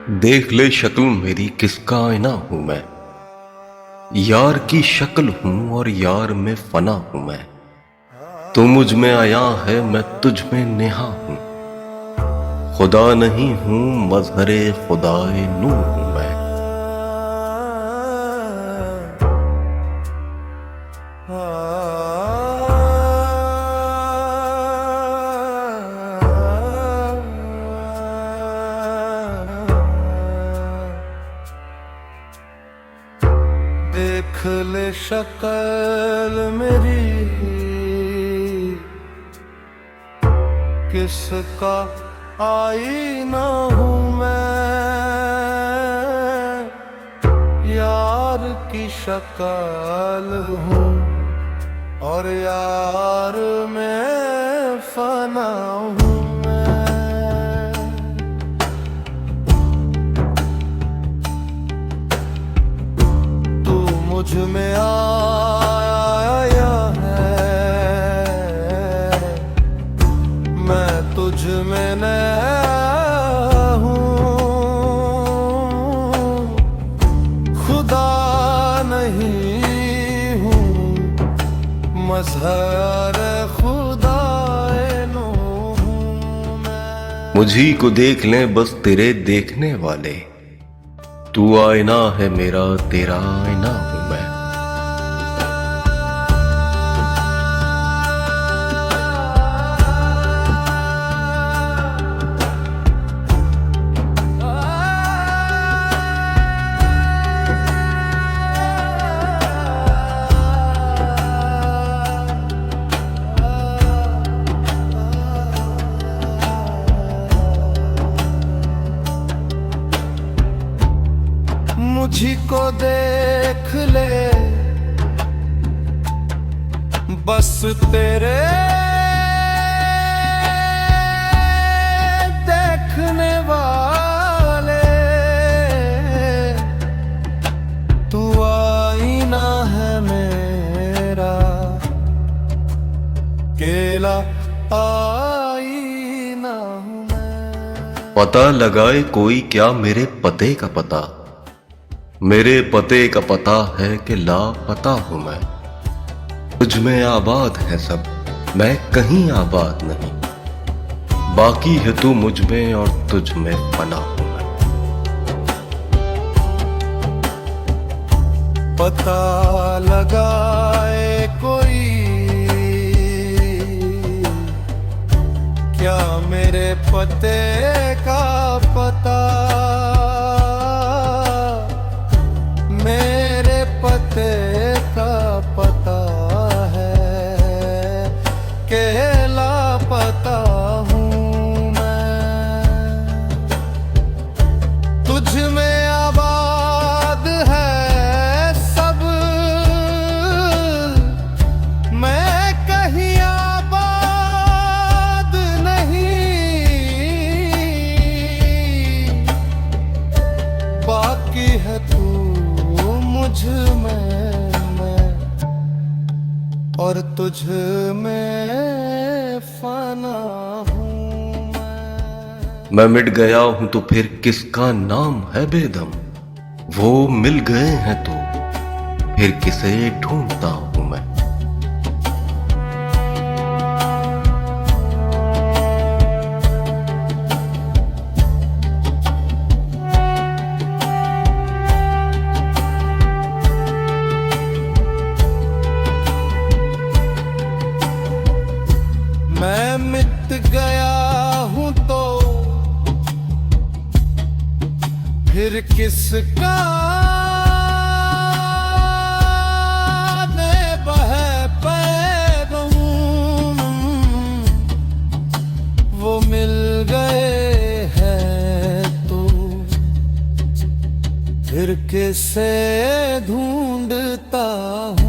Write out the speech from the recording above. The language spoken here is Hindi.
देख ले शक्ल मेरी किसका आईना हूं मैं। यार की शक्ल हूं और यार में फना हूं मैं। तू मुझ में आया है मैं तुझ में नेहा हूं। खुदा नहीं हूं मजहरे खुदाए नूर हूं मैं। देख ले शक्ल मेरी किसका आईना हूँ मैं। यार की शक्ल हूँ और यार में फना हूँ मुझ में आया है, मैं तुझ में नया हूँ। खुदा नहीं हूँ मज़हर खुदाए नो हूँ मैं। मुझी को देख लें बस तेरे देखने वाले। तू आईना है मेरा तेरा आईना हूं मैं। मुझी को देख ले बस तेरे देखने वाले। तू आईना है मेरा केला आईना हूँ मैं। पता लगाए कोई क्या मेरे पते का पता। मेरे पते का पता है कि लापता हूं मैं। तुझ में आबाद है सब मैं कहीं आबाद नहीं। बाकी है तू मुझ में और तुझ में फना हूं मैं। पता लगाए कोई क्या मेरे पते का पता। मेरे पते का पता है कि लापता हूँ मैं। तुझ में आबाद है सब मैं कहीं आबाद नहीं। बाकी है तू मुझ में मैं और तुझ में फना हूँ मैं मिट गया हूं तो फिर किसका नाम है बेदम। वो मिल गए हैं तो फिर किसे ढूंढता हूं मैं। मैं मिट गया हूँ तो फिर किसका दे बहे पैदम। वो मिल गए हैं तो फिर किसे ढूंढता हूँ।